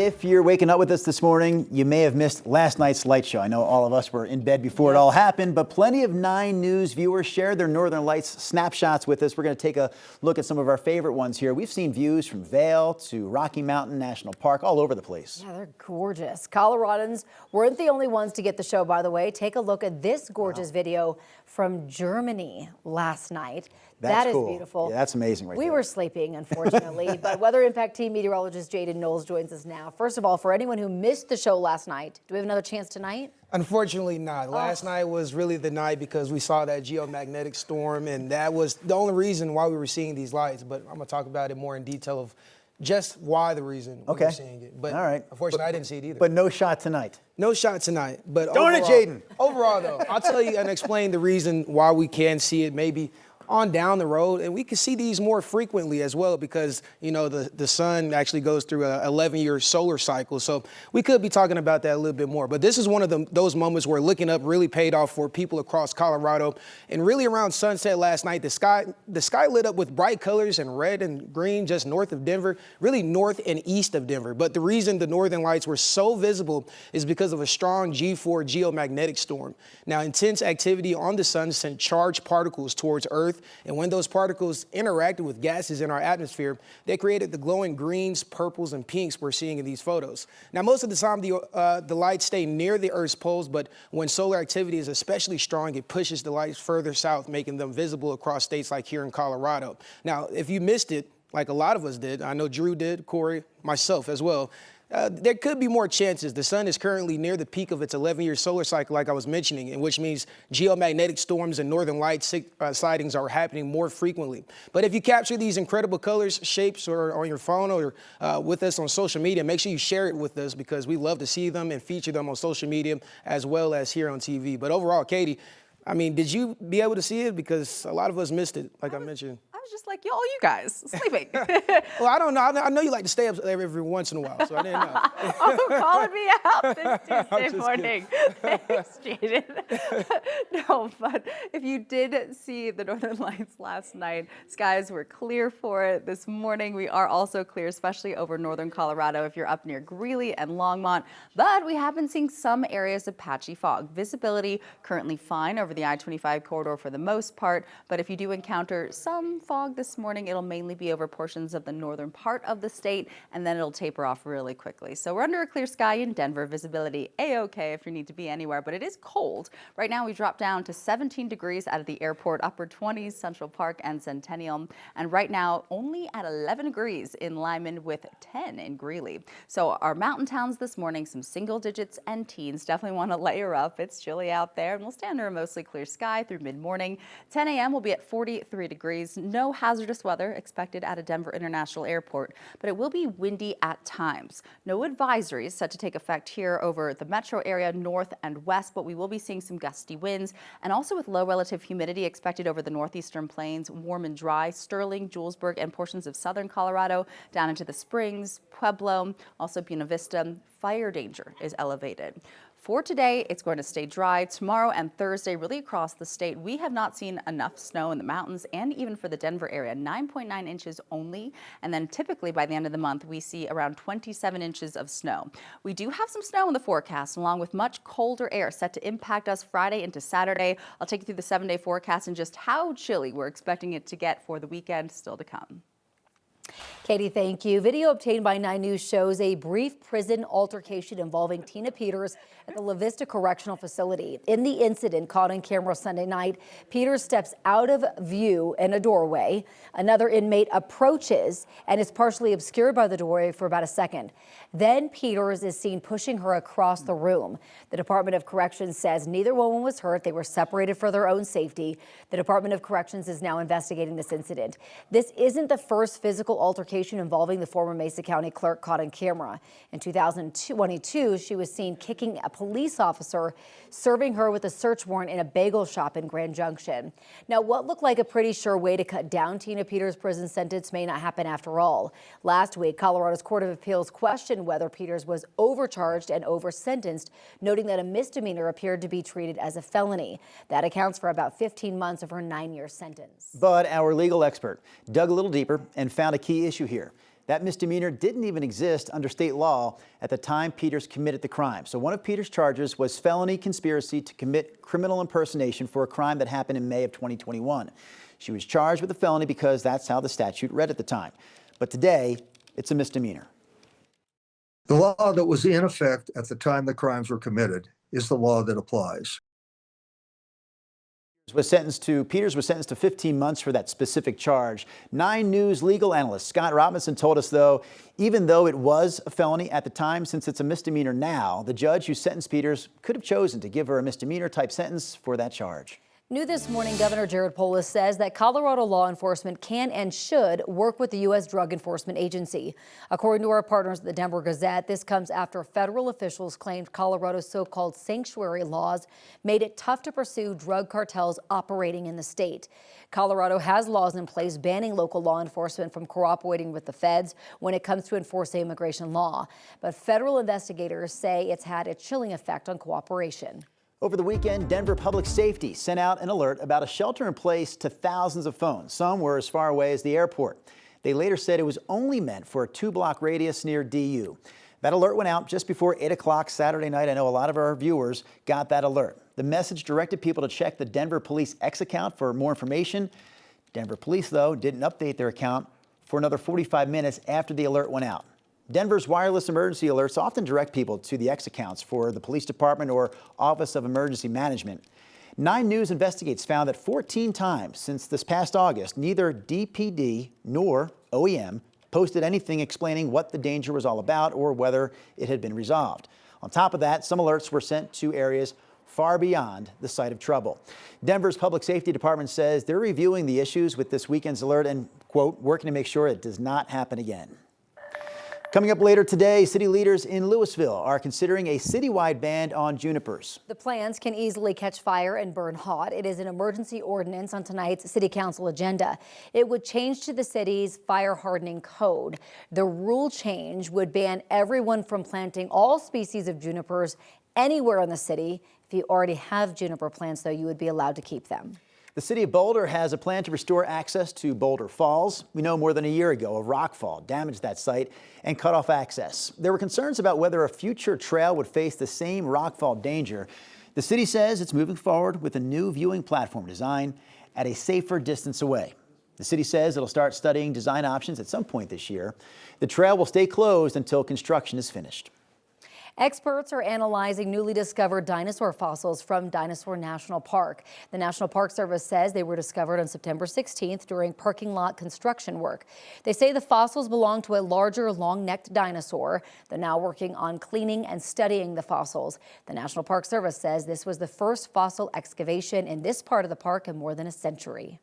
If you're waking up with us this morning, you may have missed last night's light show. I know all of us were in bed before it all happened, but plenty of 9 News viewers shared their Northern Lights snapshots with us. We're going to take a look at some of our favorite ones here. We've seen views from Vail to Rocky Mountain National Park, all over the place. Yeah, they're gorgeous. Coloradans weren't the only ones to get the show, by the way. Take a look at this gorgeous video from Germany last night. That is cool. Beautiful. Yeah, that's amazing right We there. were sleeping, unfortunately, but Weather Impact Team meteorologist Jaden Knowles joins us now. First of all, for anyone who missed the show last night, do we have another chance tonight? Unfortunately not. Last night was really the night because we saw that geomagnetic storm, and that was the only reason why we were seeing these lights. But I'm going to talk about it more in detail of just why the reason we were seeing it. But all right. Unfortunately, I didn't see it either. But no shot tonight. No shot tonight. But Darn it, Jaden. Overall, though, I'll tell you and explain the reason why we can see it maybe on down the road, and we can see these more frequently as well because, you know, the sun actually goes through a 11-year solar cycle. So we could be talking about that a little bit more. But this is one of those moments where looking up really paid off for people across Colorado. And really around sunset last night, the sky lit up with bright colors in red and green just north of Denver, really north and east of Denver. But the reason the northern lights were so visible is because of a strong G4 geomagnetic storm. Now, intense activity on the sun sent charged particles towards Earth. And when those particles interacted with gases in our atmosphere, they created the glowing greens, purples, and pinks we're seeing in these photos. Now, most of the time, the lights stay near the Earth's poles, but when solar activity is especially strong, it pushes the lights further south, making them visible across states like here in Colorado. Now, if you missed it, like a lot of us did, I know Drew did, Corey, myself as well, there could be more chances. The sun is currently near the peak of its 11-year solar cycle, like I was mentioning, and which means geomagnetic storms and northern light sightings are happening more frequently. But if you capture these incredible colors, shapes, or on your phone or with us on social media, make sure you share it with us because we love to see them and feature them on social media as well as here on TV. But overall, Katie, I mean, did you be able to see it? Because a lot of us missed it, like I mentioned. Just like, y'all, you guys, sleeping. Well, I don't know. I know you like to stay up every once in a while, so I didn't know. Oh, calling me out this Tuesday morning. Thanks, Jaden. No, but if you did see the Northern Lights last night, skies were clear for it. This morning, we are also clear, especially over northern Colorado if you're up near Greeley and Longmont. But we have been seeing some areas of patchy fog. Visibility currently fine over the I-25 corridor for the most part, but if you do encounter some fog this morning, it'll mainly be over portions of the northern part of the state, and then it'll taper off really quickly. So we're under a clear sky in Denver. Visibility A-okay if you need to be anywhere, but it is cold. Right now we dropped down to 17 degrees out of the airport, upper 20s, Central Park and Centennial, and right now only at 11 degrees in Lyman with 10 in Greeley. So our mountain towns this morning, some single digits and teens, definitely want to layer up. It's chilly out there, and we'll stay under a mostly clear sky through mid-morning. 10 a.m. will be at 43 degrees. No hazardous weather expected at a Denver International Airport, but it will be windy at times. No advisories set to take effect here over the metro area north and west, but we will be seeing some gusty winds and also with low relative humidity expected over the northeastern plains, warm and dry, Sterling, Julesburg, and portions of southern Colorado down into the Springs, Pueblo, also Buena Vista. Fire danger is elevated. For today, it's going to stay dry. Tomorrow and Thursday, really across the state, we have not seen enough snow in the mountains and even for the Denver area, 9.9 inches only. And then typically by the end of the month, we see around 27 inches of snow. We do have some snow in the forecast, along with much colder air set to impact us Friday into Saturday. I'll take you through the 7-day forecast and just how chilly we're expecting it to get for the weekend still to come. Katie, thank you. Video obtained by 9 News shows a brief prison altercation involving Tina Peters at the La Vista Correctional Facility. In the incident caught on camera Sunday night, Peters steps out of view in a doorway. Another inmate approaches and is partially obscured by the doorway for about a second. Then Peters is seen pushing her across the room. The Department of Corrections says neither woman was hurt. They were separated for their own safety. The Department of Corrections is now investigating this incident. This isn't the first physical altercation involving the former Mesa County clerk caught on camera. In 2022, she was seen kicking a police officer, serving her with a search warrant in a bagel shop in Grand Junction. Now, what looked like a pretty sure way to cut down Tina Peters' prison sentence may not happen after all. Last week, Colorado's Court of Appeals questioned whether Peters was overcharged and oversentenced, noting that a misdemeanor appeared to be treated as a felony. That accounts for about 15 months of her 9-year sentence. But our legal expert dug a little deeper and found a key issue here. That misdemeanor didn't even exist under state law at the time Peters committed the crime. So one of Peters' charges was felony conspiracy to commit criminal impersonation for a crime that happened in May of 2021. She was charged with a felony because that's how the statute read at the time. But today, it's a misdemeanor. The law that was in effect at the time the crimes were committed is the law that applies. Peters was sentenced to 15 months for that specific charge. 9 News legal analyst Scott Robinson told us, though, even though it was a felony at the time, since it's a misdemeanor now, the judge who sentenced Peters could have chosen to give her a misdemeanor-type sentence for that charge. New this morning, Governor Jared Polis says that Colorado law enforcement can and should work with the U.S. Drug Enforcement Agency. According to our partners at the Denver Gazette, this comes after federal officials claimed Colorado's so-called sanctuary laws made it tough to pursue drug cartels operating in the state. Colorado has laws in place banning local law enforcement from cooperating with the feds when it comes to enforcing immigration law. But federal investigators say it's had a chilling effect on cooperation. Over the weekend, Denver Public Safety sent out an alert about a shelter in place to thousands of phones. Some were as far away as the airport. They later said it was only meant for a 2-block radius near DU. That alert went out just before 8 o'clock Saturday night. I know a lot of our viewers got that alert. The message directed people to check the Denver Police X account for more information. Denver Police, though, didn't update their account for another 45 minutes after the alert went out. Denver's wireless emergency alerts often direct people to the X accounts for the police department or Office of Emergency Management. 9 News investigates found that 14 times since this past August, neither DPD nor OEM posted anything explaining what the danger was all about or whether it had been resolved. On top of that, some alerts were sent to areas far beyond the site of trouble. Denver's Public Safety Department says they're reviewing the issues with this weekend's alert and, quote, working to make sure it does not happen again. Coming up later today, city leaders in Louisville are considering a citywide ban on junipers. The plants can easily catch fire and burn hot. It is an emergency ordinance on tonight's city council agenda. It would change to the city's fire hardening code. The rule change would ban everyone from planting all species of junipers anywhere in the city. If you already have juniper plants, though, you would be allowed to keep them. The city of Boulder has a plan to restore access to Boulder Falls. We know more than a year ago, a rock fall damaged that site and cut off access. There were concerns about whether a future trail would face the same rockfall danger. The city says it's moving forward with a new viewing platform design at a safer distance away. The city says it'll start studying design options at some point this year. The trail will stay closed until construction is finished. Experts are analyzing newly discovered dinosaur fossils from Dinosaur National Park. The National Park Service says they were discovered on September 16th during parking lot construction work. They say the fossils belong to a larger long-necked dinosaur. They're now working on cleaning and studying the fossils. The National Park Service says this was the first fossil excavation in this part of the park in more than a century.